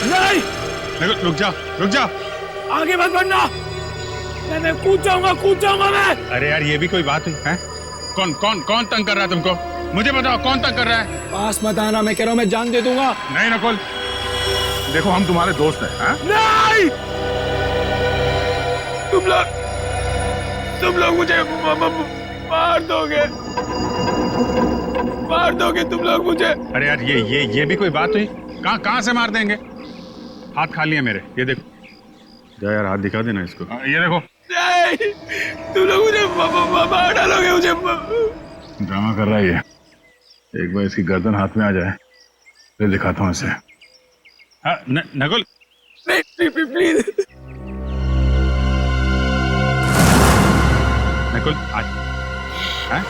नहीं, रुक जा, रुक जा। आगे मत बढ़ना। मैं कूद जाऊंगा मैं। अरे यार, ये भी कोई बात है? कौन कौन कौन तंग कर रहा है तुमको? मुझे बताओ, कौन तंग कर रहा है? पास मत आना, मैं कह रहा हूँ मैं जान दे दूंगा। नहीं नकुल, देखो हम तुम्हारे दोस्त हैं। हाँ? नहीं, तुम लोग मुझे मार दोगे तुम लोग मुझे। अरे यार, ये भी कोई बात हुई? कहाँ से मार देंगे? हाथ खाली है मेरे, ये देखो। जा यार, हाथ दिखा देना इसको। ये देखो। नहीं, तुम लोग मुझे मार डालोगे मुझे। ड्रामा कर रहा है ये। एक बार इसकी गर्दन हाथ में आ जाए फिर दिखाता हूँ इसे। हाँ, नकुल। नहीं, प्लीज। नकुल, आज। हाँ?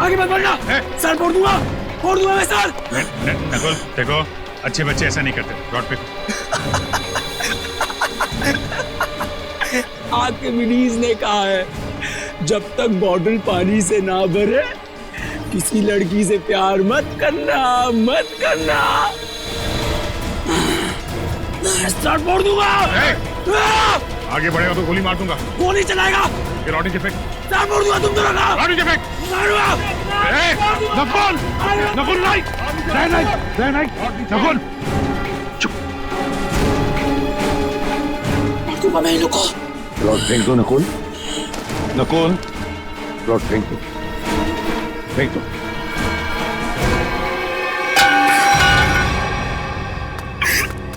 आगे मत बढ़ना। सर फोड़ दूंगा मैं सर। नकुल देखो, अच्छे बच्चे ऐसा नहीं करते। रॉड पे आर्किमिडीज ने कहा है, जब तक बॉटल पानी से ना भरे किसी लड़की से प्यार मत करना। सर फोड़ दूंगा। आगे बढ़ेगा तो गोली मार दूंगा। गोली चलाएगा? ये रॉडी के फेंक। सर फोड़ दूंगा तुम दोनों का। रॉडी के फेंक। नकुल, नकुल नहीं, नकुल चुप। मार मैं इनको। रॉड फेंक दो नकुल, रॉड फेंक दो।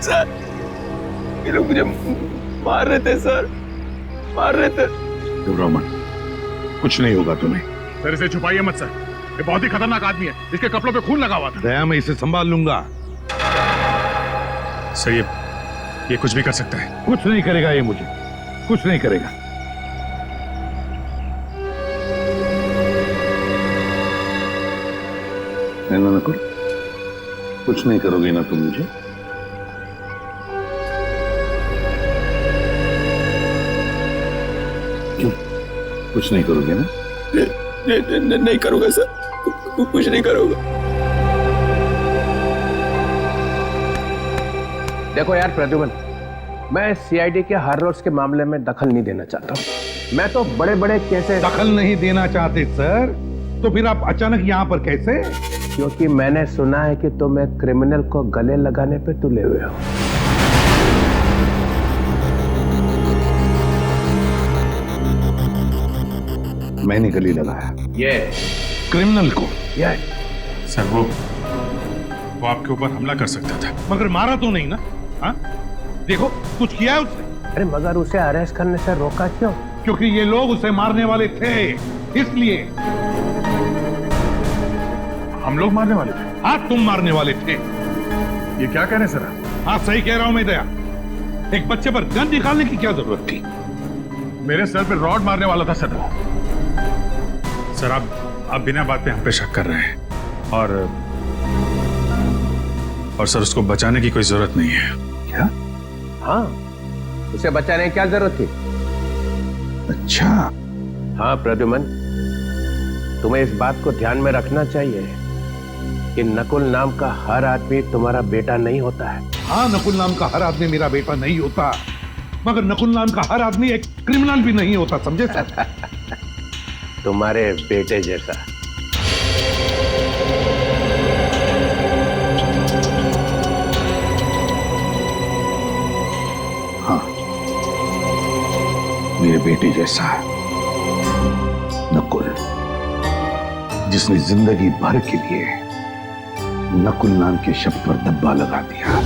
सर, ये लोग मुझे मार रहे थे सर, घबराओ मत, कुछ नहीं होगा तुम्हें। सर, इसे छुपाइए मत सर, ये बहुत ही खतरनाक आदमी है। इसके कपड़ों पे खून लगा हुआ था। दया, मैं इसे संभाल लूंगा। सर, ये कुछ भी कर सकता है। कुछ नहीं करेगा ये मुझे, कुछ नहीं करेगा। नकुल, कुछ नहीं करोगे ना तुम मुझे? क्यों? कुछ नहीं करोगे ना? नहीं करूंगा सर, कुछ नहीं करूंगा। देखो यार प्रद्युमन, मैं सीआईडी के हर रोज के मामले में दखल नहीं देना चाहता हूँ। मैं तो बड़े बड़े केसेस। दखल नहीं देना चाहते सर? तो फिर आप अचानक यहाँ पर कैसे? क्योंकि मैंने सुना है कि तुम एक क्रिमिनल को गले लगाने पे तुले हुए हो। मैंने गले लगाया ये क्रिमिनल को? ये सर, वो आपके ऊपर हमला कर सकता था। मगर मारा तो नहीं ना? हाँ, देखो कुछ किया है उसने? अरे मगर उसे अरेस्ट करने से रोका क्यों? क्योंकि ये लोग उसे मारने वाले थे, इसलिए। हम लोग मारने वाले थे? हाँ, तुम मारने वाले थे। ये क्या कह रहे हैं सर? हाँ, सही कह रहा हूं मैं दया। एक बच्चे पर गन निकालने की क्या जरूरत थी? मेरे सर पे रॉड मारने वाला था सर। सर, आप बिना बात पे हम पे शक कर रहे हैं। और सर, उसको बचाने की कोई जरूरत नहीं है। क्या? हाँ, उसे बचाने की क्या जरूरत थी? अच्छा। हाँ प्रद्युमन, तुम्हें इस बात को ध्यान में रखना चाहिए कि नकुल नाम का हर आदमी तुम्हारा बेटा नहीं होता है। हाँ, नकुल नाम का हर आदमी मेरा बेटा नहीं होता, मगर नकुल नाम का हर आदमी एक क्रिमिनल भी नहीं होता, समझे सर? तुम्हारे बेटे जैसा। हाँ, मेरे बेटे जैसा नकुल, जिसने जिंदगी भर के लिए नकुल नाम के शब्द पर धब्बा लगा दिया।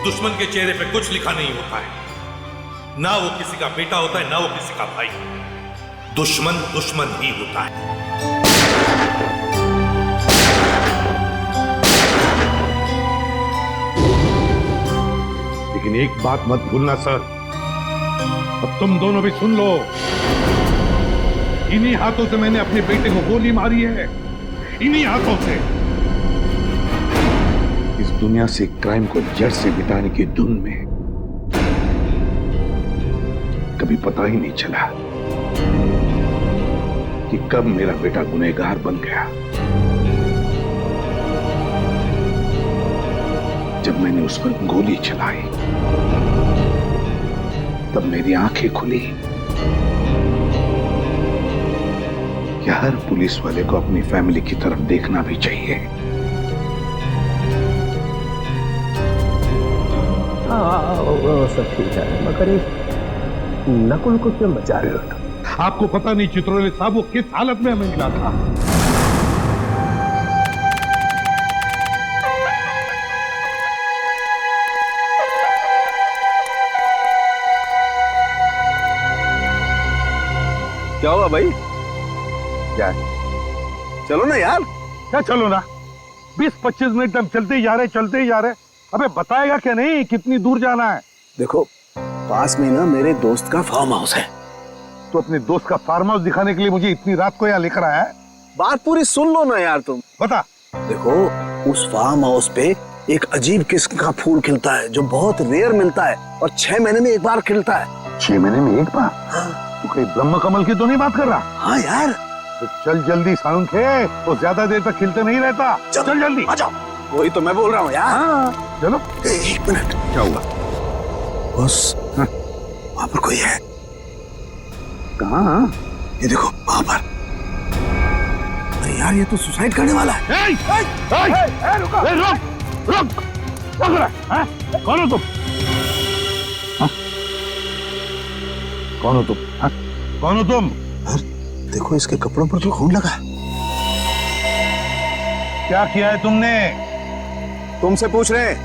दुश्मन के चेहरे पे कुछ लिखा नहीं होता है। ना वो किसी का बेटा होता है, ना वो किसी का भाई। दुश्मन दुश्मन ही होता है। लेकिन एक बात मत भूलना सर, अब तुम दोनों भी सुन लो। इन्हीं हाथों से मैंने अपने बेटे को गोली मारी है, इन्हीं हाथों से। इस दुनिया से क्राइम को जड़ से मिटाने की धुन में कभी पता ही नहीं चला कि कब मेरा बेटा गुनहगार बन गया। जब मैंने उस पर गोली चलाई तब मेरी आंखें खुली कि हर पुलिस वाले को अपनी फैमिली की तरफ देखना भी चाहिए। हाँ वो सब ठीक है, मगर इस नकुल को क्यों बचा रहे हो तुम? आपको पता नहीं चित्रोले साहब वो किस हालत में हमें मिला था। क्या हुआ भाई? क्या चलो ना यार। क्या चलो ना, 20-25 मिनट हम चलते ही जा रहे। अबे बताएगा क्या नहीं कितनी दूर जाना है? देखो पास में ना मेरे दोस्त का फार्म हाउस है। तो अपने दोस्त का फार्म हाउस दिखाने के लिए मुझे इतनी रात को यहाँ लेकर आया है? बात पूरी सुन लो ना यार तुम। बता। देखो उस फार्म हाउस पे एक अजीब किस्म का फूल खिलता है जो बहुत रेयर मिलता है और 6 महीने में एक बार खिलता है। 6 महीने में एक बार? हाँ, तू कहीं ब्रह्म कमल की तो नहीं बात कर रहा? हाँ यार। तो चल जल्दी साउंखे, तो ज्यादा देर तक खिलते नहीं रहता। चल जल्दी आ जाओ। वही तो मैं बोल रहा हूँ यार। हाँ, चलो। 1 मिनट। क्या हुआ? बस वहां पर कोई है। कहाँ? ये देखो वहां पर। अरे यार ये तो सुसाइड करने वाला है। रुक रहा है? कौन हो तुम? कौन हो तुम? कौन हो तुम? देखो इसके कपड़ों पर तो खून लगा है। क्या किया है तुमने? तुमसे पूछ रहे हैं।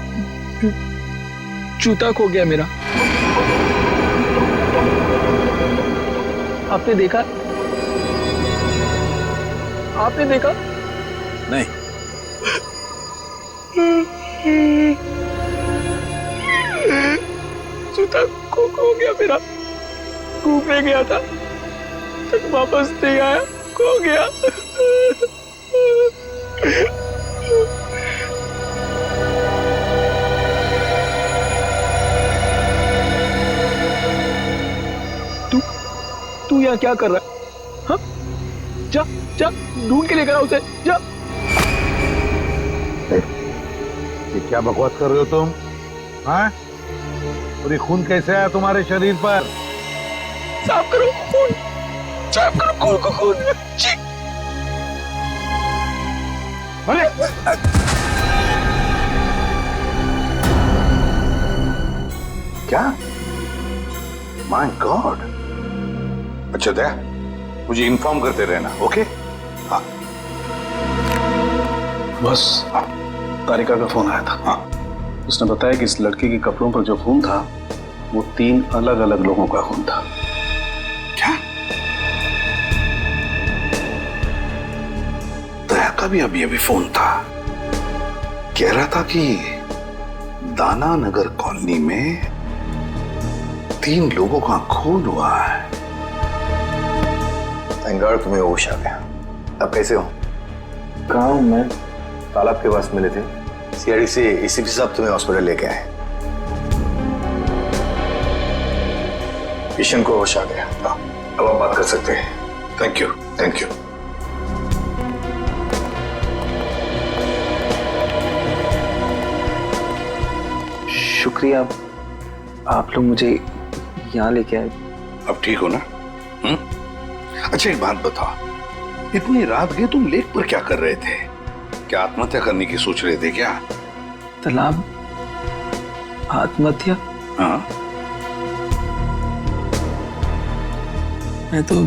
जूता खो गया मेरा। आपने देखा? आपने देखा? नहीं। जूता खो गया मेरा। घूमने गया था, तक वापस नहीं आया, खो गया। तू यहाँ क्या कर रहा है? हाँ? जा ढूंढ के लेकर आ उसे, जा। ये क्या बकवास कर रहे हो तुम? हाँ? और ये खून कैसे आया तुम्हारे शरीर पर? साफ करो खून, साफ करो खून को, खून। अरे क्या? My God. अच्छा दया, मुझे इन्फॉर्म करते रहना, ओके? हाँ बस। हाँ तारिका का फोन आया था। हाँ। उसने बताया कि इस लड़की के कपड़ों पर जो खून था वो 3 अलग-अलग लोगों का खून था। क्या? दया का भी अभी फोन था, कह रहा था कि दाना नगर कॉलोनी में 3 लोगों का खून हुआ है। थैंक गॉड तुम्हें होश आ गया। अब कैसे हो? कहाँ हूँ मैं? तालाब के पास मिले थे। सीआईडी से एसीपी साहब तुम्हें हॉस्पिटल लेके आए। किशन को होश आ गया। अब आप बात कर सकते हैं। Thank you. शुक्रिया, आप लोग मुझे यहाँ लेके आए। अब ठीक हो ना? अच्छा एक बात बताओ, इतनी रात गए तुम लेक पर क्या कर रहे थे? क्या आत्महत्या करने की सोच रहे थे क्या? तालाब आत्महत्या? हाँ। मैं तो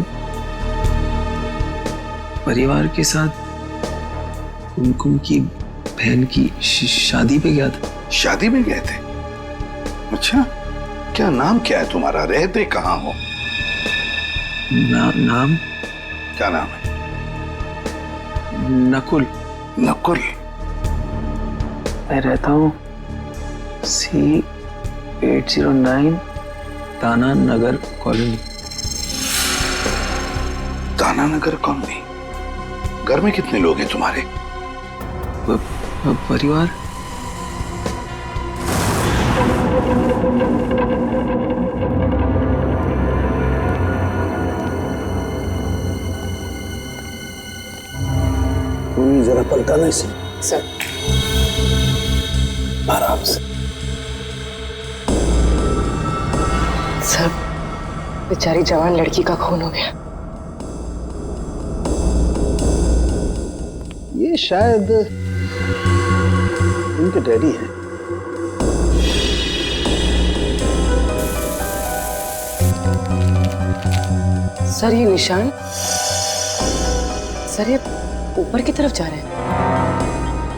परिवार के साथ कुमकुम की बहन की शादी पे गया था। शादी में गए थे? अच्छा, क्या नाम क्या है तुम्हारा? रहते कहाँ हो? नाम? क्या नाम है? नकुल। नकुल? मैं रहता हूँ C809 दाना नगर कॉलोनी। दाना नगर कॉलोनी? घर में कितने लोग हैं तुम्हारे? परिवार? पूरी जरा पलटाना इसे। सर आराम से। सर, बेचारी जवान लड़की का खून हो गया। ये शायद उनके डैडी हैं। सर ये निशान, सर ये ऊपर की तरफ जा रहे हैं।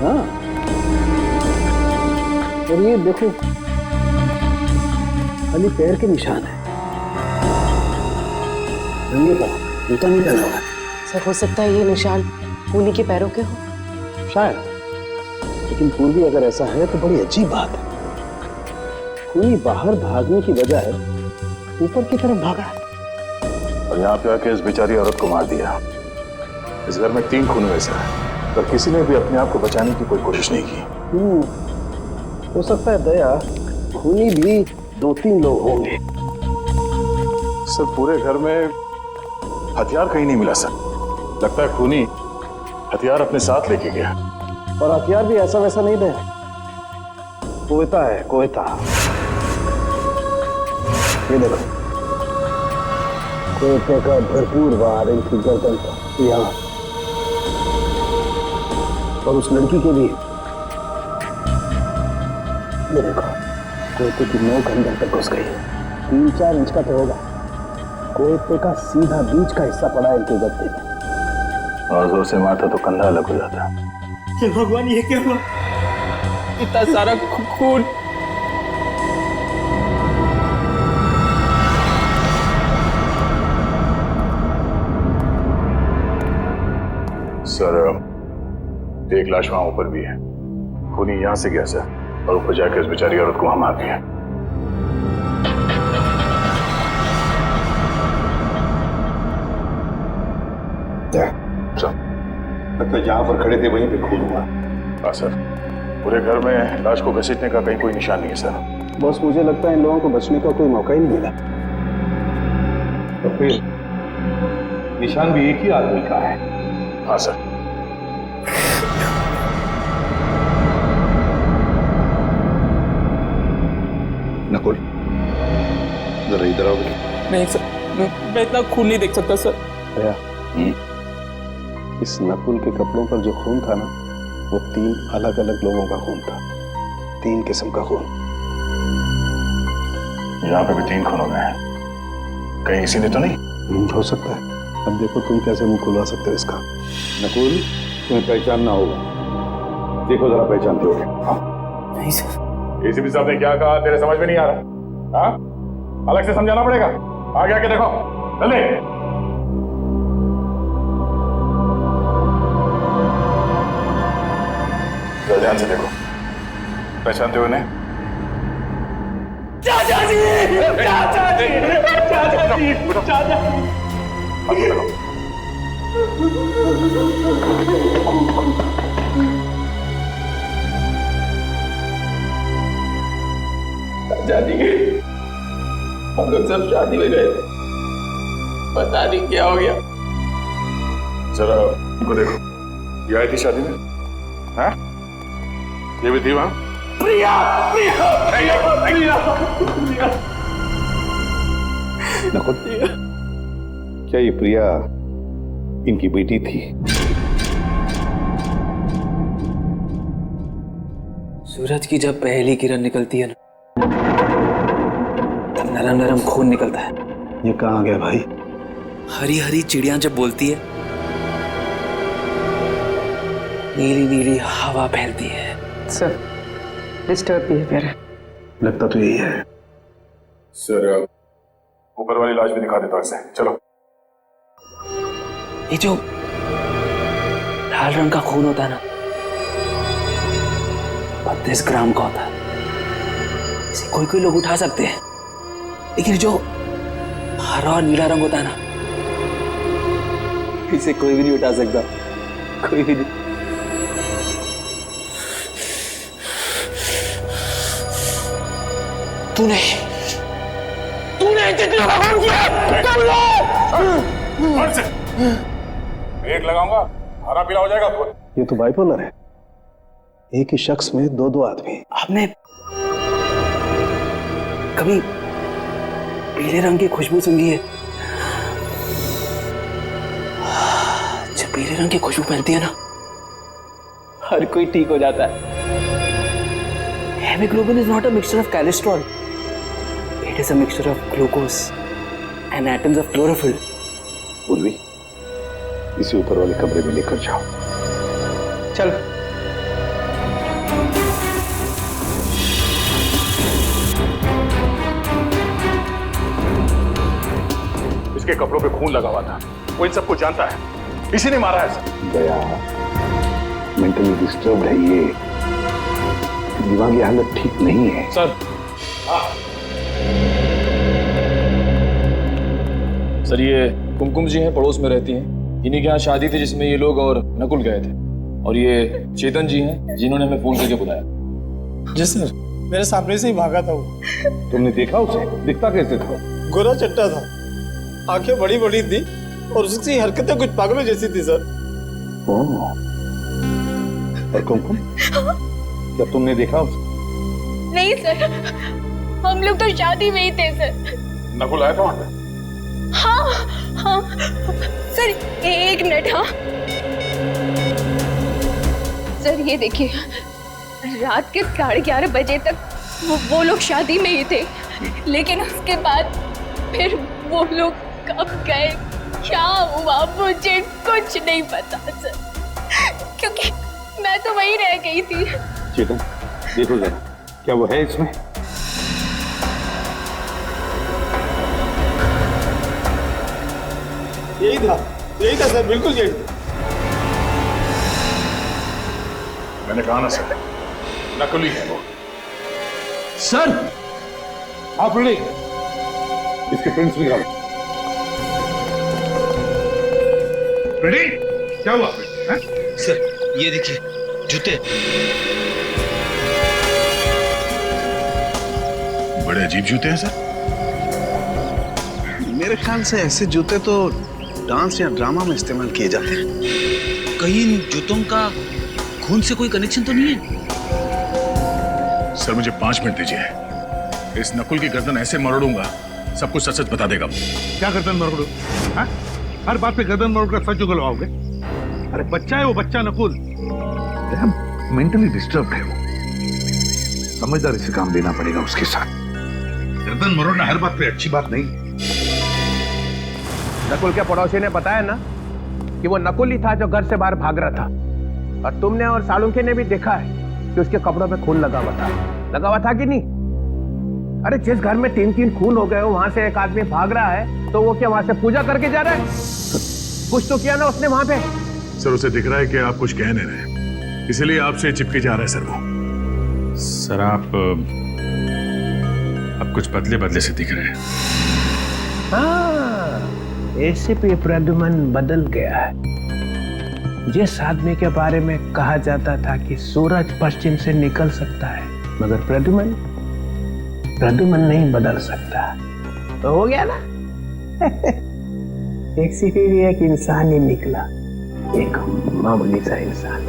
हाँ, और ये देखो खाली पैर के निशान है, नंगे पाँव, जूता नहीं पहना हुआ है। सर हो सकता है ये निशान खूनी के पैरों के हो। शायद, लेकिन पूर्वी अगर ऐसा है तो बड़ी अजीब बात है। खूनी बाहर भागने की बजाय ऊपर की तरफ भागा है और यहाँ पे आके इस बेचारी औरत को मार दिया। इस घर में 3 खून हुए सर, पर किसी ने भी अपने आप को बचाने की कोई कोशिश नहीं की। हो सकता है दया, खूनी भी 2-3 लोग होंगे। सर पूरे घर में हथियार कहीं नहीं मिला सर। लगता है खूनी हथियार अपने साथ लेके गया। और हथियार भी ऐसा वैसा नहीं दया, कोयता है, कोयता। ये देखो, कोयते का भरपूर वार इनकी गर्दन पर, यहाँ, और उस लड़की के लिए ये देखो, कोयते की नोक अंदर तक घुस गई है। 3-4 इंच का तो होगा। कोयते का सीधा बीच का हिस्सा पड़ा है इनके गद्दे में। और जोर से मारता तो कंधा अलग हो जाता। हे भगवान, ये क्या हुआ? इतना सारा खून। सर एक लाश वहां ऊपर भी है। खूनी यहां से गया सर और ऊपर जाकर इस बेचारी औरत को वहां मार दिया। लगता है जहां पर खड़े थे वहीं पे खून हुआ। हाँ सर, पूरे घर में लाश को घसीटने का कहीं कोई निशान नहीं है सर। बस मुझे लगता है इन लोगों को बचने का कोई मौका ही नहीं मिला। तो फिर निशान भी एक ही आदमी का है। हाँ सर। नकुल, जरा इधर आओ। नहीं सर, मैं इतना खून नहीं देख सकता सर। दया, इस नकुल के कपड़ों पर जो खून था ना, वो 3 अलग अलग लोगों का खून था। 3 किस्म का खून। यहाँ पे भी 3 खून हो गए हैं। कहीं इसी ने तो नहीं? हो सकता है। अब देखो तुम कैसे मुंह खुलवा सकते हो इसका। नकुल, तुम्हें पहचानना होगा। देखो जरा, पहचानते हो? हाँ? नहीं सर। एसीपी साहब ने क्या कहा तेरे समझ में नहीं आ रहा? हाँ? अलग से समझाना पड़ेगा। आगे आके देखो, जल्दी। ध्यान से देखो, पहचानते हो इन्हें? चाचा जी, चाचा जी, चाचा जी, चाचा जी। चाचा जी, हम लोग सब शादी में गए थे, पता नहीं क्या हो गया। जरा इनको देखो, ये आई थी शादी में? हाँ? ये भी थी वहां? प्रिया, प्रिया, प्रिया, प्रिया, प्रिया। नकुल, क्या ये प्रिया इनकी बेटी थी? सूरज की जब पहली किरण निकलती है ना, तब नरम नरम खून निकलता है। ये कहाँ गया भाई? हरी हरी चिड़िया जब बोलती है, नीली नीली हवा फैलती है। सर डिस्टर्ब बिहेवियर है। लगता तो यही है। सर ऊपर वाली लाश भी दिखा देता हूं इसे। चलो। ये जो लाल रंग का खून होता है ना, 32 ग्राम का होता है। इसे कोई कोई लोग उठा सकते हैं, लेकिन जो हरा और नीला रंग होता है ना, इसे कोई भी नहीं उठा सकता, कोई भी नहीं। तूने कितना खून किया? एक लगाऊंगा, खाना पीना हो जाएगा खून। ये तो बाइपोलर है, एक ही शख्स में दो दो आदमी। आपने कभी पीले रंग की खुशबू सूंघी है? जब पीले रंग की खुशबू फैलती है ना, हर कोई ठीक हो जाता है। Hemoglobin is not a mixture of cholesterol. It is a mixture of glucose and atoms of chlorophyll. पूर्वी, इसी ऊपर वाले कमरे में लेकर जाओ। चल। इसके कपड़ों पे खून लगा हुआ था, वो इन सबको जानता है, इसी ने मारा है सर। दया मेंटली डिस्टर्ब है, ये दिमागी हालत ठीक नहीं है सर। सर ये कुमकुम जी हैं, पड़ोस में रहती हैं। इन्हीं के यहाँ शादी थी जिसमें ये लोग और नकुल गए थे। और ये चेतन जी हैं जिन्होंने हमें फोन करके बुलाया। जी सर, मेरे सामने से ही भागा था वो। तुमने देखा उसे? दिखता कैसे था? गोरा चट्टा था, आंखें बड़ी बड़ी थी और उसकी हरकतें कुछ पागलों जैसी थी सर। और कुमकुम, क्या तुमने देखा उसे? नहीं सर, हम लोग तो शादी में ही थे सर। नकुल आया था वहां पे? हाँ हाँ सर, एक मिनट। हाँ सर, ये देखिए, रात के 11:30 बजे तक वो लोग शादी में ही थे, लेकिन उसके बाद फिर वो लोग कब गए, क्या हुआ, मुझे कुछ नहीं पता सर, क्योंकि मैं तो वहीं रह गई थी। चेतन, देखो जरा, क्या वो है इसमें? यही था सर, बिल्कुल यही था। मैंने कहा ना सर, नकली है वो। सर आप रेडी? इसके प्रिंट्स निकालो। रेडी? क्या हुआ सर ये देखिए जूते। बड़े अजीब जूते हैं सर। मेरे ख्याल से ऐसे जूते तो डांस या ड्रामा में इस्तेमाल किए जाते हैं। कहीं इन जूतों का खून से कोई कनेक्शन तो नहीं है? सर मुझे 5 मिनट दीजिए, इस नकुल की गर्दन ऐसे मरोड़ूंगा, सब कुछ सच सच बता देगा। क्या गर्दन मरोड़ू? हर बात पे गर्दन मरोड़ कर सच उगलवाओगे? अरे बच्चा है वो, बच्चा नकुल मेंटली डिस्टर्ब है वो, समझदारी से काम लेना पड़ेगा उसके साथ। गर्दन मरोड़ना हर बात पे अच्छी बात नहीं। नकुल के पड़ोसी ने बताया ना कि वो नकुल ही था जो घर से बाहर भाग रहा था, और तुमने और सालुंखे ने भी देखा है कि उसके कपड़ों पे खून लगा हुआ था कि नहीं? अरे जिस घर में 3-3 खून हो गए हो, वहां से एक आदमी भाग रहा है, तो वो क्या वहां से पूजा करके जा रहा है? कुछ तो किया ना उसने वहां पे। सर उसे दिख रहा है कि आप कुछ कह नहीं रहे, इसलिए आपसे चिपके जा रहा है सर वो। सर आप कुछ बदले बदले से दिख रहे हैं। हाँ, एसीपी प्रद्युमन बदल गया है। जिस आदमी के बारे में कहा जाता था कि सूरज पश्चिम से निकल सकता है, मगर प्रद्युमन नहीं बदल सकता, तो हो गया ना। एक सीपी भी एक इंसान ही निकला, एक मामूली सा इंसान।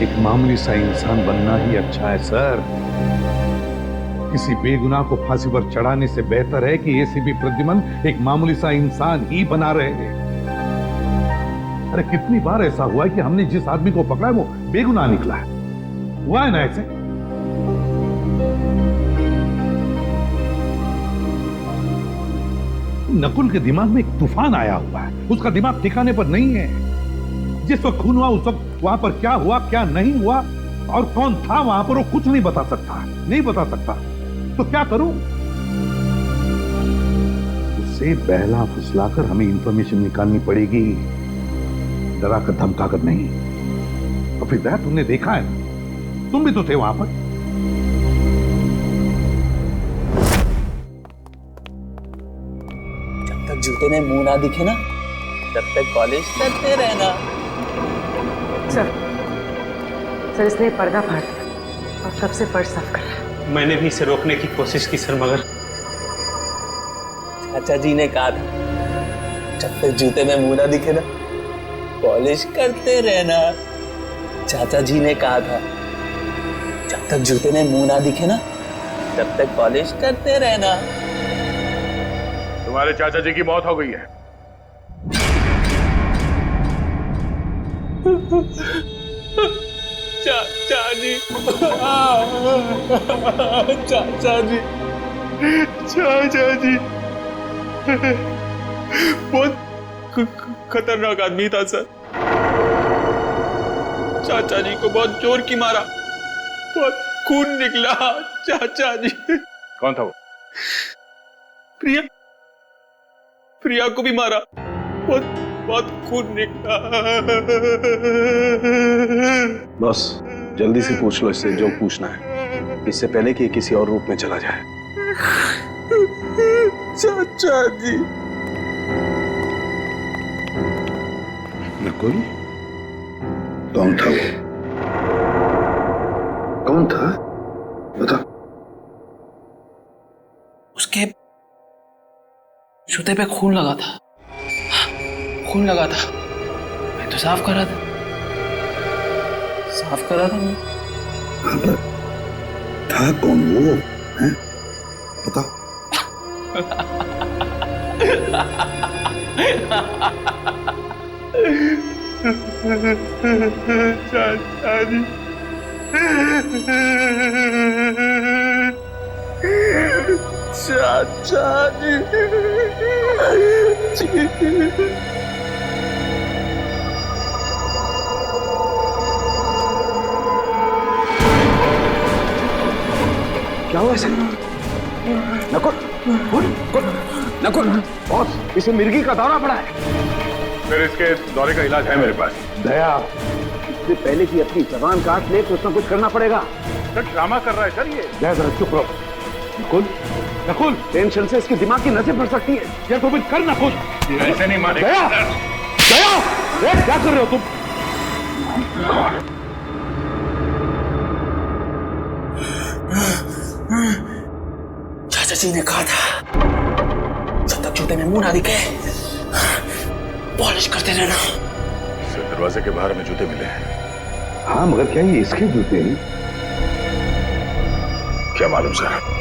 एक मामूली सा इंसान बनना ही अच्छा है सर। किसी बेगुनाह को फांसी पर चढ़ाने से बेहतर है कि एसीपी प्रद्युमन एक मामूली सा इंसान ही बना रहे। अरे कितनी बार ऐसा हुआ है कि हमने जिस आदमी को पकड़ा है वो बेगुनाह निकला है। हुआ है ना ऐसे? नकुल के दिमाग में एक तूफान आया हुआ है, उसका दिमाग ठिकाने पर नहीं है। जिस वक्त खून हुआ उस वक्त वहां पर क्या हुआ क्या नहीं हुआ और कौन था वहां पर, वो कुछ नहीं बता सकता। तो क्या करूं? उससे बहला फुसलाकर हमें इंफॉर्मेशन निकालनी पड़ेगी, डरा कर धमका कर नहीं। तो फिर दया तुमने देखा है ना, तुम भी तो थे वहां पर। जब तक जूते में मुंह ना दिखे ना, तब तक कॉलेज करते रहना। सर इसने पर्दा फाड़ दिया और कब से पर्स साफ कर रहा है। मैंने भी इसे रोकने की कोशिश की सर, मगर चाचा जी ने कहा था जब तक जूते में मुंह ना दिखे ना, पॉलिश करते रहना। चाचा जी ने कहा था जब तक जूते में मुंह ना दिखे ना तब तक पॉलिश करते रहना। तुम्हारे चाचा जी की मौत हो गई है। चाचा जी, चाचा जी, चाचा जी बहुत खतरनाक आदमी था सर। चाचा जी को बहुत जोर की मारा, बहुत खून निकला। चाचा जी। कौन था वो? प्रिया, प्रिया को भी मारा, बहुत बहुत खून निकला। बस जल्दी से पूछ लो इससे जो पूछना है, इससे पहले कि किसी और रूप में चला जाए। चाचा जी। नकुल, कौन था वो? कौन था? बता। उसके जूते पे खून लगा था, खून लगा था। मैं तो साफ कर रहा था, साफ कर रहा था मैं। था कौन वो? हैं? बता। चाचा जी, चाचा जी। क्या हुआ इसे? नकुल, नकुल, बॉस, इसे मिर्गी का दौरा पड़ा है। फिर इसके दौरे का इलाज है मेरे पास। दया, इससे पहले कि अपनी जबान काट ले कुछ ना कुछ करना पड़ेगा। सर ड्रामा कर रहा है सर ये। दया जरा चुप रहो। नकुल, नकुल, टेंशन से इसकी दिमाग की नसें फट सकती है। यार तुम कर ना कुछ। ऐसे नहीं मारेगा। दया, दया, क्या कर रहे हो तुम? चाचा जी ने कहा था जब तक जूते में मुंह ना दिखे पॉलिश करते रहना। सर दरवाजे के बाहर में जूते मिले हैं। हाँ मगर क्या ये इसके जूते हैं? क्या मालूम सर।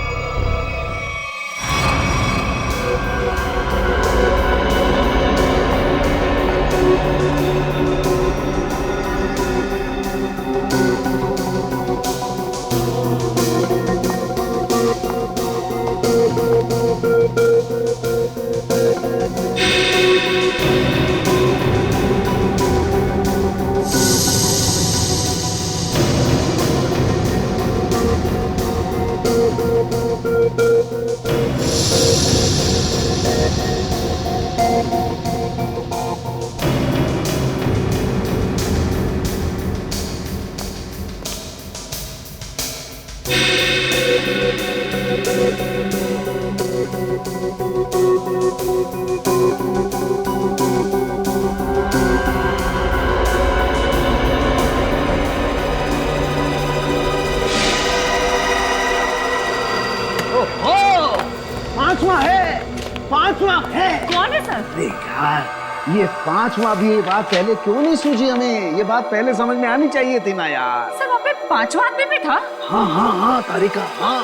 पांचवा है। कौन है सर? अरे यार ये पांचवा भी, ये बात पहले क्यों नहीं सूझी हमें? ये बात पहले समझ में आनी चाहिए थी ना यार। सर वहाँ पे पांचवा आदमी भी था? हाँ हाँ हाँ तारिका, हाँ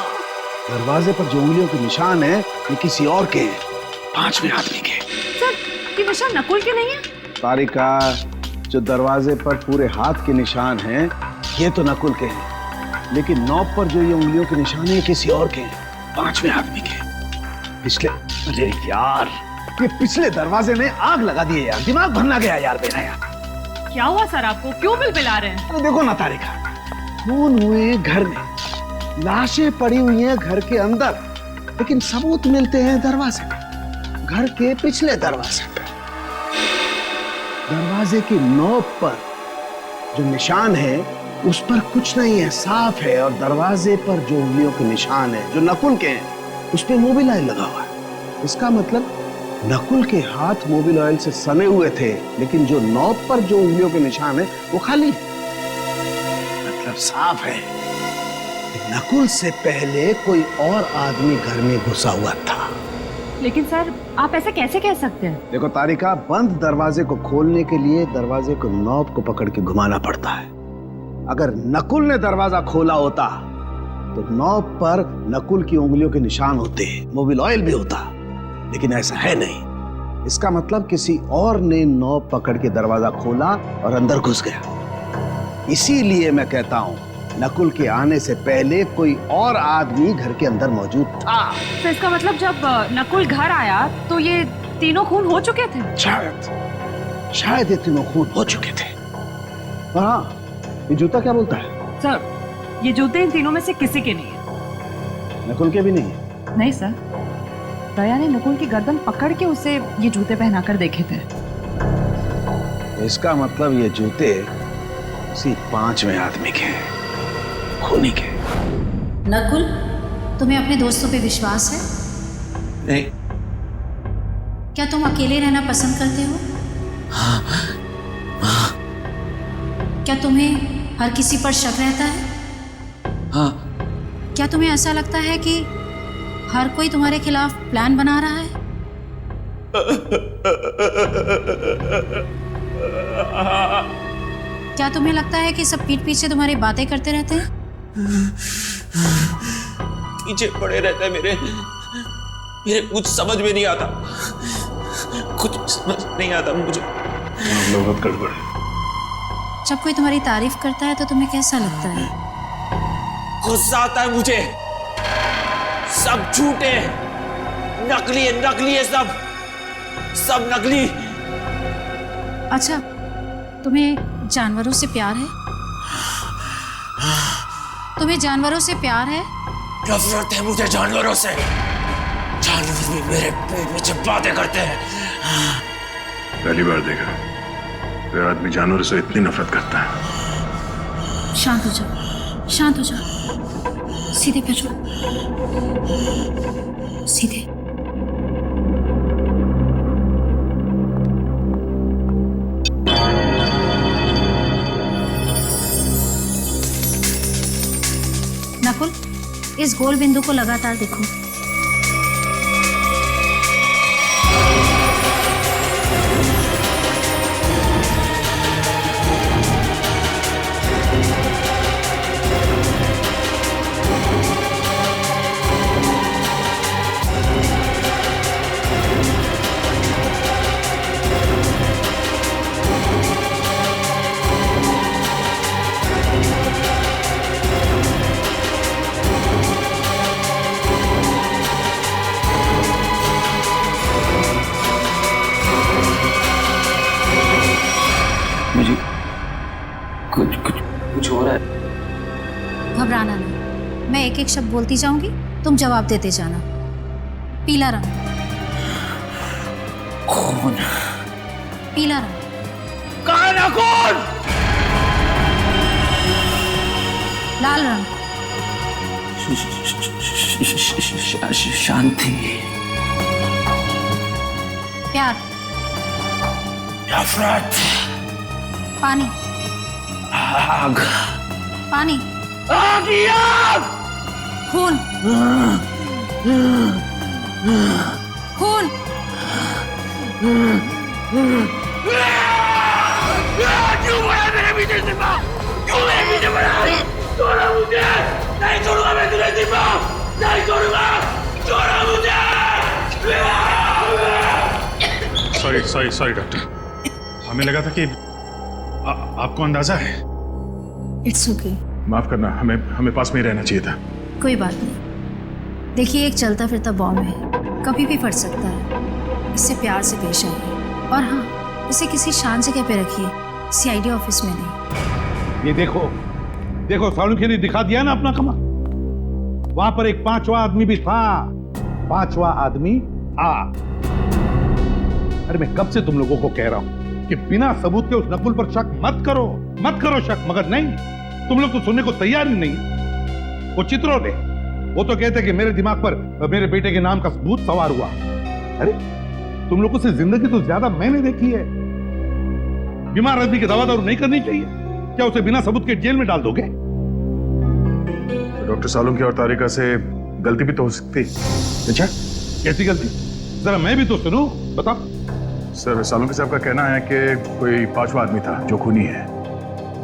दरवाजे पर जो उंगलियों के निशान है ये किसी और के हैं, पांचवें आदमी के। सर ये निशान नकुल के नहीं है? तारिका, जो दरवाजे पर पूरे हाथ के निशान हैं ये तो नकुल के हैं, लेकिन नॉब पर जो ये उंगलियों के निशान है किसी और के हैं, पांचवें आदमी के। पिछले, अरे यार ये पिछले दरवाजे में आग लगा दी है यार, दिमाग भरना गया यार मेरा यार। क्या हुआ सर आपको? क्यों बिलबिला रहे हैं? अरे देखो ना तारिका, खून हुए हैं घर में, लाशें पड़ी हुई हैं घर के अंदर, लेकिन सबूत मिलते हैं दरवाजे पे, घर के पिछले दरवाजे पे। दरवाजे की नोक पर जो निशान है उस पर कुछ नहीं है, साफ है, और दरवाजे पर जो उंगलियों के निशान है जो नकुल के हैं उस पे मोबिल ऑयल लगा हुआ है। इसका मतलब नकुल के हाथ मोबिल ऑयल से सने हुए थे, लेकिन जो नॉब पर जो उंगलियों के निशान है वो खाली है। मतलब साफ है नकुल से पहले कोई और आदमी घर में घुसा हुआ था। लेकिन सर आप ऐसे कैसे कह सकते हैं? देखो तारिका, बंद दरवाजे को खोलने के लिए दरवाजे को नॉब को पकड़ के घुमाना पड़ता है। अगर नकुल ने दरवाजा खोला होता तो नॉब पर नकुल की उंगलियों के निशान होते, मोबिल ऑयल भी होता, लेकिन ऐसा है नहीं। इसका मतलब किसी और ने नॉब पकड़ के दरवाजा खोला और अंदर घुस गया। इसीलिए मैं कहता हूं नकुल के आने से पहले कोई और आदमी घर के अंदर मौजूद था। तो इसका मतलब जब नकुल घर आया तो ये तीनों खून हो चुके थे? शायद ये तीनों खून हो चुके थे। हाँ, ये जूता क्या बोलता है? सर, ये जूते इन तीनों में से किसी के नहीं है। नकुल के भी नहीं है? नहीं सर, दया ने नकुल की गर्दन पकड़ के उसे ये जूते पहनाकर देखे थे। इसका मतलब ये जूते उसी 5वें आदमी के, खूनी के। नकुल, तुम्हें अपने दोस्तों पे विश्वास है? नहीं। क्या तुम अकेले रहना पसंद करते हो? हाँ। क्या तुम्हें हर किसी पर शक रहता है? हाँ। क्या तुम्हें ऐसा लगता है कि हर कोई तुम्हारे खिलाफ प्लान बना रहा है? क्या तुम्हें लगता है कि सब पीठ पीछे तुम्हारी बातें करते रहते हैं? पीछे पड़े रहते हैं मेरे कुछ समझ में नहीं आता, कुछ समझ नहीं आता मुझे। लोग गड़बड़ है। जब कोई तुम्हारी तारीफ करता है तो तुम्हें कैसा लगता है? गुस्सा आता है मुझे। सब झूठे, नकली है सब नकली। अच्छा, तुम्हें जानवरों से प्यार है? तुम्हें जानवरों से प्यार है? नफरत है मुझे जानवरों से। जानवर भी मेरे पेट में जब बातें करते हैं। पहली बार देखा कोई आदमी जानवरों से इतनी नफरत करता है। शांत हो जाओ, शांत हो जाओ, सीधे पे जाओ, सीधे। नकुल, इस गोल बिंदु को लगातार देखो। कुछ हो रहा है। घबराना नहीं, मैं एक एक शब्द बोलती जाऊंगी, तुम जवाब देते जाना। पीला रंग। खून। पीला रंग। काला खून। लाल रंग। शांति। प्यार। नफरत। पानी। आग। पानी। आग ही आग। खून। खून। क्यों बड़ा मेरे पीछे सिर्फ? क्यों मेरे पीछे बड़ा? छोड़ो मुझे! नहीं छोड़ूंगा मैं तुझे सिर्फ! नहीं छोड़ूंगा! छोड़ो मुझे! सॉरी डॉक्टर, हमें लगा था कि आपको अंदाजा है। It's okay. माफ करना, हमें पास में ही रहना चाहिए था। कोई बात नहीं। देखिए, एक चलता फिरता बॉम्ब है, कभी भी फट सकता है। इससे प्यार से पेश आइए, और हाँ, इसे किसी शांत जगह पे रखिए, सीआईडी ऑफिस में नहीं। ये देखो सालुंखे ने दिखा दिया ना अपना कमाल। वहां पर एक 5वां आदमी भी था। 5वां आदमी आ। अरे मैं कब से तुम लोगों को कह रहा हूं कि बिना सबूत के उस नकुल पर शक मत करो शक, मगर नहीं, तुम लोग तो सुनने को तैयार ही नहीं। वो चित्रों ने, वो तो कहते कि मेरे दिमाग पर मेरे बेटे के नाम का सबूत सवार हुआ। अरे तुम लोगों से जिंदगी तो ज्यादा मैंने देखी है। बीमार आदमी की दवा दारू नहीं करनी चाहिए क्या? उसे बिना सबूत के जेल में डाल दोगे? डॉक्टर सालुंखे और तारिका से गलती भी तो हो सकती। अच्छा, कैसी गलती? जरा मैं भी तो सुनूं, बताओ। सर सालुंखे साहब का कहना है कि कोई पांचवा आदमी था जो खूनी है।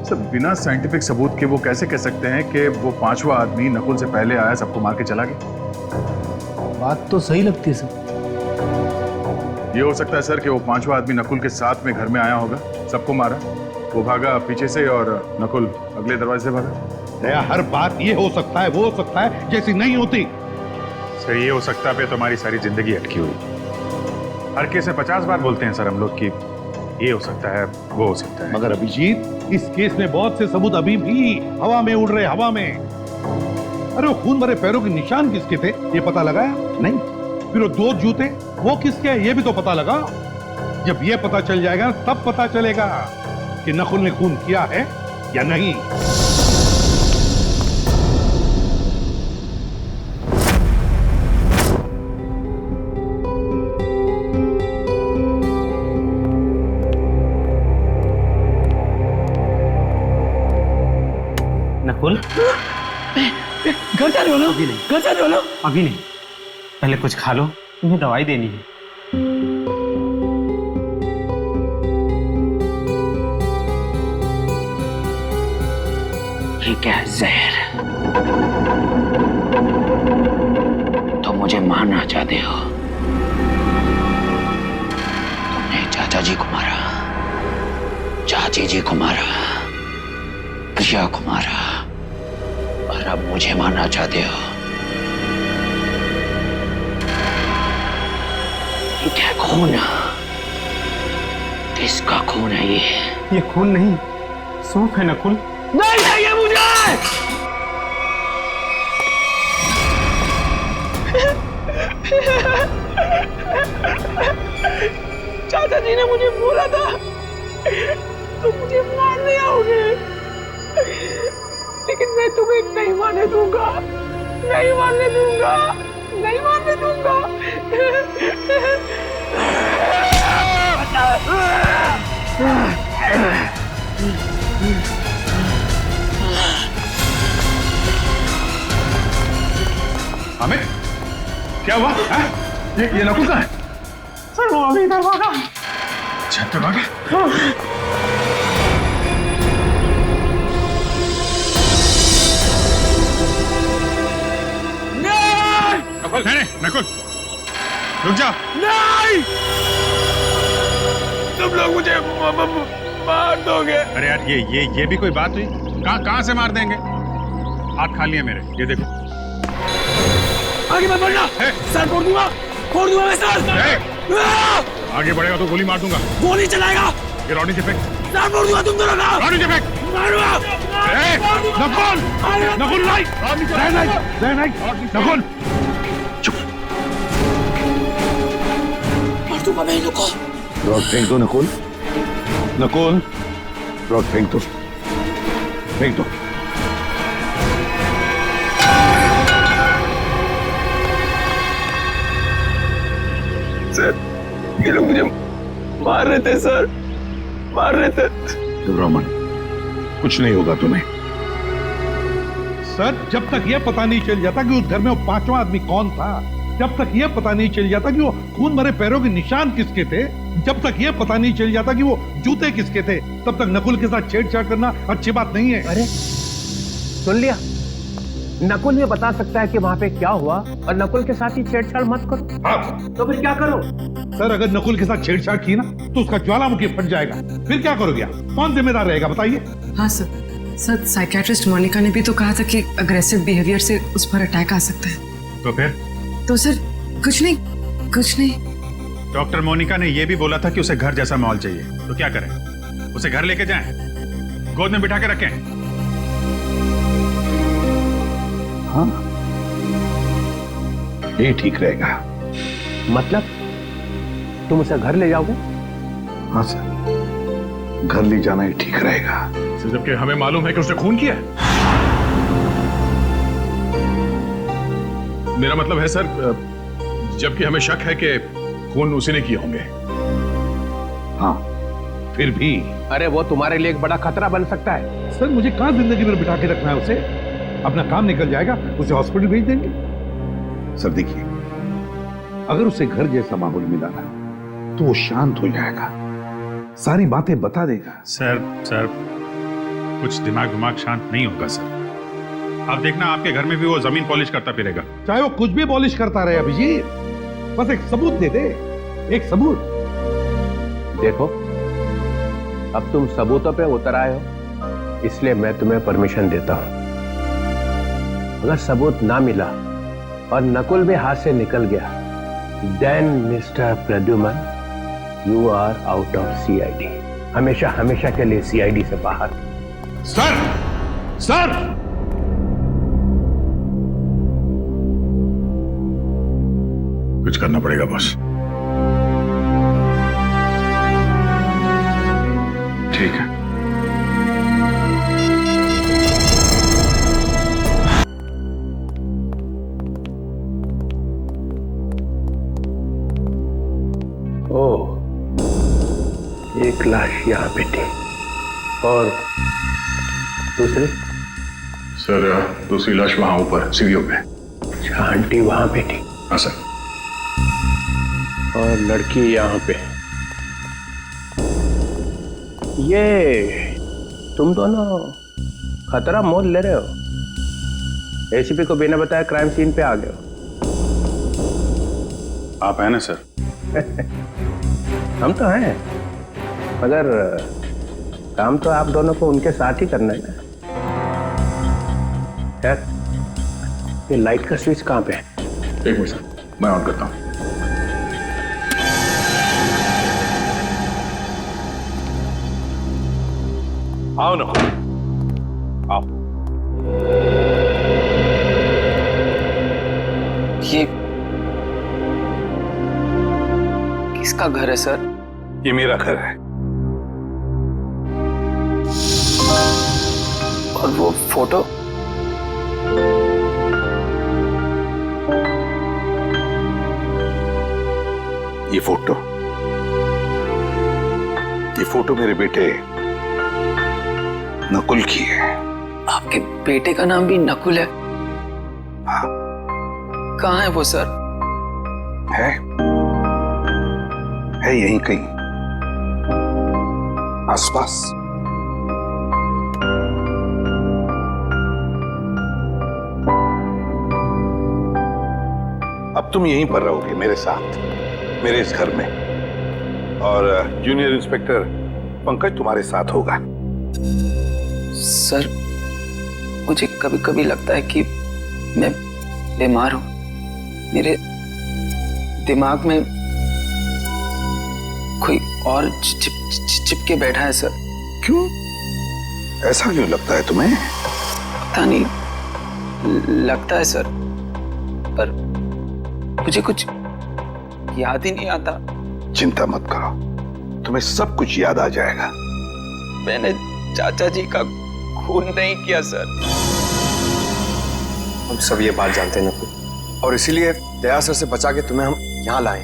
सर बिना साइंटिफिक सबूत के वो कैसे कह सकते हैं कि वो पांचवा आदमी नकुल से पहले आया, सबको मार के चला गया? बात तो सही लगती है सर। ये हो सकता है सर कि वो पांचवा आदमी नकुल के साथ में घर में आया होगा, सबको मारा, वो भागा पीछे से और नकुल अगले दरवाजे से भागा। दया, हर बात ये हो सकता है, वो हो सकता है जैसी नहीं होती। सर ये हो सकता है पे तुम्हारी सारी जिंदगी अटकी हुई। हर केस में 50 बार बोलते हैं सर हम लोग कि ये हो सकता है, वो हो सकता है। मगर अभिजीत, इस केस में बहुत से सबूत अभी भी हवा में उड़ रहे, हवा में। अरे वो खून भरे पैरों के निशान किसके थे ये पता लगाया नहीं? फिर वो 2 जूते वो किसके हैं ये भी तो पता लगा। जब ये पता चल जाएगा तब पता चलेगा कि नकुल ने खून किया है या नहीं। नकुल, घर जा रहे हो ना? अभी नहीं। घर जा रहे हो ना? अभी नहीं, पहले कुछ खा लो, तुम्हें दवाई देनी है। ये क्या है? जहर? तो मुझे मारना चाहते हो? तुमने चाचा जी को मारा, चाची जी को मारा, प्रिया को मारा, और अब मुझे मारना चाहते हो? ये क्या खून है? किसका खून है ये? ये खून नहीं, सूप है नकुल। नहीं चाहिए मुझे! चाचा जी ने मुझे बोला था तुम मुझे मारने आओगे, लेकिन मैं तुम्हें नहीं मारने दूंगा, नहीं मारने दूंगा, नहीं मारने दूंगा। अमित, क्या हुआ? ये नकुल कहाँ है? सर वो अभी इधर भागा। छत पे भागा? नकुल, नहीं, नकुल, रुक जा। नहीं! तुम लोग मुझे मार दोगे। अरे यार ये भी कोई बात हुई? कहाँ से मार देंगे? हाथ खाली है मेरे, ये देखो। आगे मत बढ़ना, सर फोड़ दूंगा मैं सर। आगे बढ़ेगा तो गोली मार दूंगा। गोली चलाएगा? ये रॉडी से फेंक। सर फोड़ दूंगा तुम दोनों का। रॉडी से फेंक। मारूंगा। नकुल, नकुल नहीं, नकुल चुप। मार दूंगा मैं इन लोग को। रॉड फेंक दो नकुल, नकुल रॉड फेंक दो, फेंक दो। सर ये लोग मुझे मार रहे थे सर, मार रहे थे। रमन, कुछ नहीं होगा तुम्हें। सर जब तक यह पता नहीं चल जाता कि उस घर में वो पांचवा आदमी कौन था, जब तक यह पता नहीं चल जाता कि वो खून भरे पैरों के निशान किसके थे, जब तक यह पता नहीं चल जाता कि वो जूते किसके थे, तब तक नकुल के साथ छेड़छाड़ करना अच्छी बात नहीं है। अरे सुन लिया, नकुल ये बता सकता है कि वहां पे क्या हुआ, और नकुल के साथ ही छेड़छाड़ मत करो। हाँ। तो फिर क्या करो? सर अगर नकुल के साथ छेड़छाड़ की ना तो उसका ज्वालामुखी फट जाएगा, फिर क्या करोगे आप? कौन जिम्मेदार रहेगा बताइए? हाँ सर साइकियाट्रिस्ट मोनिका ने भी तो कहा था कि अग्रेसिव बिहेवियर से उस पर अटैक आ सकता है। तो फिर? तो सर कुछ नहीं। डॉक्टर मोनिका ने यह भी बोला था कि उसे घर जैसा माहौल चाहिए, तो क्या करें? उसे घर लेके जाएं, गोद में बिठा के रखें? हाँ, ये ठीक रहेगा। मतलब तुम उसे घर ले जाओगे? हाँ सर, घर ले जाना ही ठीक रहेगा। जबकि हमें मालूम है कि उसने खून किया है। मेरा मतलब है सर, जबकि हमें शक है कि खून उसी ने किए होंगे। हाँ फिर भी। अरे वो तुम्हारे लिए एक बड़ा खतरा बन सकता है। सर मुझे कहाँ जिंदगी में बिठा के रखना है उसे? अपना काम निकल जाएगा, उसे हॉस्पिटल भेज देंगे। सर देखिए, अगर उसे घर जैसा माहौल मिला ना तो वो शांत हो जाएगा, सारी बातें बता देगा। सर कुछ दिमाग शांत नहीं होगा सर। आप देखना आपके घर में भी वो जमीन पॉलिश करता फिरेगा। चाहे वो कुछ भी पॉलिश करता रहे अभिजीत, बस एक सबूत दे दे, एक सबूत। देखो, अब तुम सबूतों पे उतर आए हो, इसलिए मैं तुम्हें परमिशन देता हूं। अगर सबूत ना मिला और नकुल भी हाथ से निकल गया, then mister Pradyuman, you are out of CID, हमेशा हमेशा के लिए सीआईडी से बाहर। सर कुछ करना पड़ेगा बॉस। ठीक है। ओह, एक लाश यहाँ पे थी और दूसरी? सर दूसरी लाश वहां ऊपर सीढ़ियों पे। अच्छा, आंटी वहां पे थी? हाँ सर। और लड़की यहाँ पे। ये तुम दोनों खतरा मोल ले रहे हो, एसीपी को बिना बताए क्राइम सीन पे आ गए हो। आप हैं ना सर? हम तो हैं, मगर काम तो आप दोनों को उनके साथ ही करना है ना। यार, ये लाइट का स्विच कहाँ पे है? एक मिनट सर, मैं ऑन करता हूँ। आओ ना, आओ। ये किसका घर है सर? ये मेरा घर है। और वो फोटो? ये फोटो मेरे बेटे नकुल की है। आपके बेटे का नाम भी नकुल है? हाँ। कहाँ है वो सर? है यहीं कहीं आसपास। अब तुम यहीं पर रहोगे मेरे साथ, मेरे इस घर में, और जूनियर इंस्पेक्टर पंकज तुम्हारे साथ होगा। सर, मुझे कभी कभी लगता है कि मैं बीमार हूं। मेरे दिमाग में कोई और चिपके बैठा है सर। क्यों? ऐसा क्यों लगता है तुम्हें? पता नहीं, लगता है सर, पर मुझे कुछ याद ही नहीं आता। चिंता मत करो, तुम्हें सब कुछ याद आ जाएगा। मैंने चाचा जी का खून नहीं किया सर। हम सब ये बात जानते हैं नकुल, और इसीलिए दया सर से बचा के तुम्हें हम यहाँ लाए।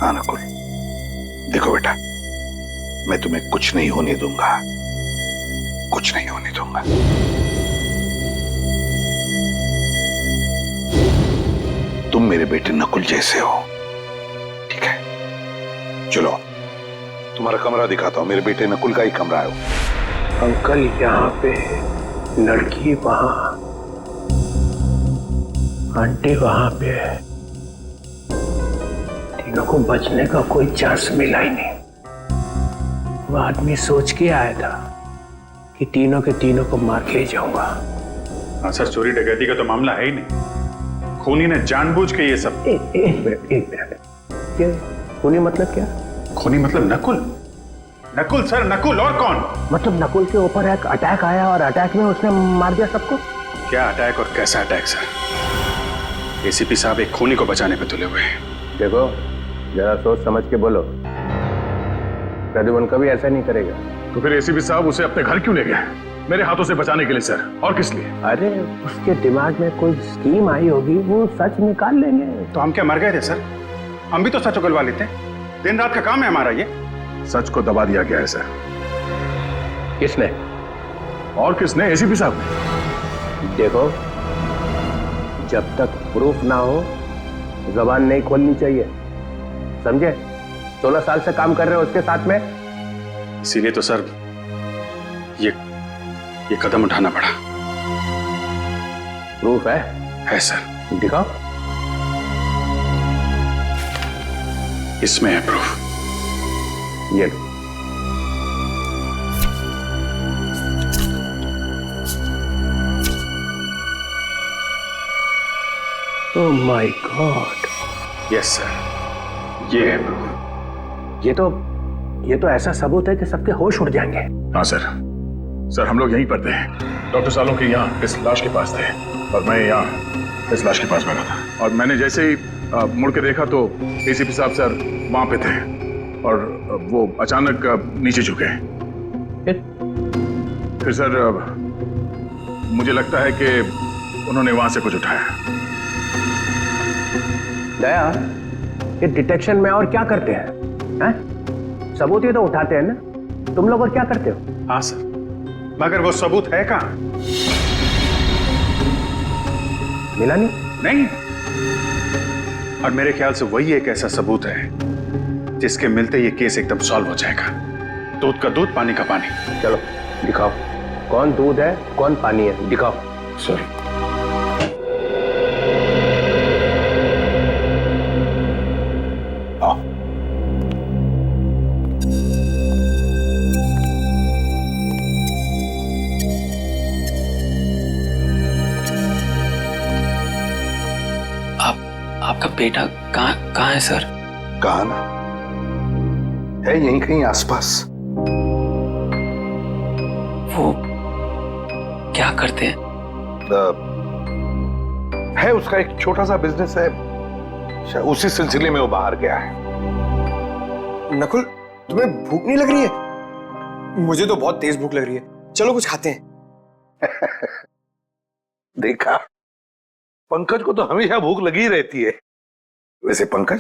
हाँ नकुल, देखो बेटा, मैं तुम्हें कुछ नहीं होने दूंगा, कुछ नहीं होने दूंगा। तुम मेरे बेटे नकुल जैसे हो, ठीक है? चलो तुम्हारा कमरा दिखाता हूं, मेरे बेटे नकुल का ही कमरा है। अंकल यहाँ पे, लड़की वहां, आंटी वहां पे है। तीनों को बचने का कोई चांस मिला ही नहीं। वो आदमी सोच के आया था कि तीनों के तीनों को मार के ही जाऊंगा। हाँ सर, चोरी डकैती का तो मामला है ही नहीं, खूनी ने जानबूझ के ये सब। एक मिनट, ये खूनी मतलब क्या? खूनी मतलब नकुल। नकुल सर, नकुल, और कौन? मतलब नकुल के ऊपर एक अटैक आया और अटैक में उसने मार दिया सबको? क्या अटैक और कैसा अटैक सर? एसीपी साहब एक खूनी को बचाने पे तुले हुए हैं। देखो, जरा सोच समझ के बोलो, प्रद्युमन कभी ऐसा नहीं करेगा। तो फिर एसीपी साहब उसे अपने घर क्यों ले गए? मेरे हाथों से बचाने के लिए सर, और किस लिए? अरे उसके दिमाग में कोई स्कीम आई होगी, वो सच निकाल लेंगे। तो हम क्या मर गए थे सर? हम भी तो सच उगलवा लेते, दिन रात का काम है हमारा ये। सच को दबा दिया गया है सर। किसने? और किसने? एसीपी साहब ने। देखो, जब तक प्रूफ ना हो जबान नहीं खोलनी चाहिए। समझे? 16 साल से काम कर रहे हो उसके साथ में। इसीलिए तो सर ये कदम उठाना पड़ा। प्रूफ है सर। दिखाओ। इसमें है प्रूफ। ये लो। Oh my god. Yes sir, ये है प्रूफ। ये तो ऐसा सबूत है कि सबके होश उड़ जाएंगे। हाँ सर, हम लोग यहीं पर थे। डॉक्टर सालुंखे यहाँ इस लाश के पास थे और मैं यहाँ इस लाश के पास बैठा था। और मैंने जैसे ही मुड़ के देखा तो एसीपी साहब सर वहां पे थे और वो अचानक नीचे झुके। फिर सर मुझे लगता है कि उन्होंने वहां से कुछ उठाया। दया, ये डिटेक्शन में और क्या करते हैं? सबूत ही तो उठाते हैं ना। तुम लोग और क्या करते हो? हाँ सर, मगर वो सबूत है कहाँ? मिला नहीं? और मेरे ख्याल से वही एक ऐसा सबूत है जिसके मिलते ये केस एकदम सॉल्व हो जाएगा। दूध का दूध, पानी का पानी। चलो दिखाओ, कौन दूध है कौन पानी है, दिखाओ। सर आपका बेटा कहाँ है सर? कहा ना, है यहीं कहीं आसपास। वो क्या करते हैं? है उसका एक छोटा सा बिजनेस है, उसी सिलसिले में वो बाहर गया है। नकुल, तुम्हें भूख नहीं लग रही है? मुझे तो बहुत तेज भूख लग रही है, चलो कुछ खाते हैं। देखा, पंकज को तो हमेशा भूख लगी रहती है। वैसे पंकज,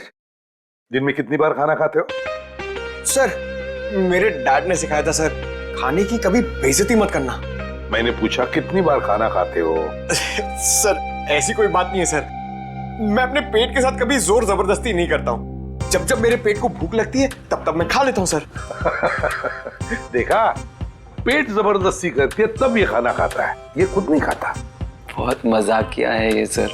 दिन में कितनी बार खाना खाते हो? सर, मेरे डैड ने सिखाया था सर, खाने की कभी बेइज्जती मत करना। मैंने पूछा कितनी बार खाना खाते हो? सर, ऐसी कोई बात नहीं है सर। मैं अपने पेट के साथ कभी जोर जबरदस्ती नहीं करता हूँ। जब जब मेरे पेट को भूख लगती है तब तब मैं खा लेता हूँ सर। देखा, पेट जबरदस्ती करती है तब ये खाना खाता है, ये खुद नहीं खाता। बहुत मजाक किया है ये सर।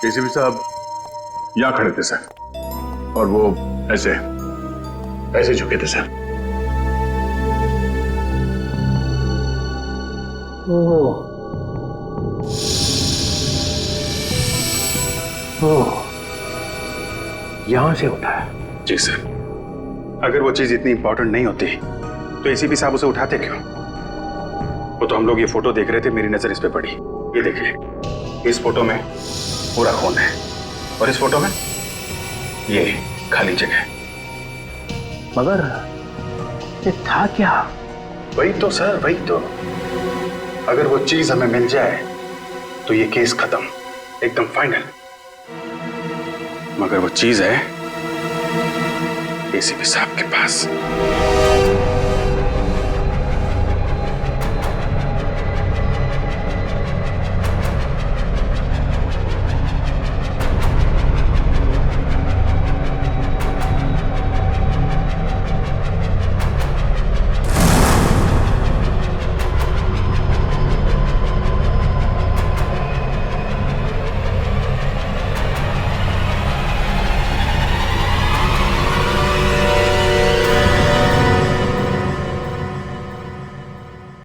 एसीपी साहब यहाँ खड़े थे सर और वो ऐसे झुके थे सर। यहां से उठाया? जी सर। अगर वो चीज इतनी इंपॉर्टेंट नहीं होती तो एसीपी साहब उसे उठाते क्यों? वो तो हम लोग ये फोटो देख रहे थे, मेरी नजर इस पे पड़ी। ये देखिए, इस फोटो में पूरा खून है और इस फोटो में ये खाली जगह। मगर ये था क्या? वही तो सर, वही तो। अगर वो चीज हमें मिल जाए तो ये केस खत्म, एकदम फाइनल। मगर वो चीज है एसीपी साहब के पास।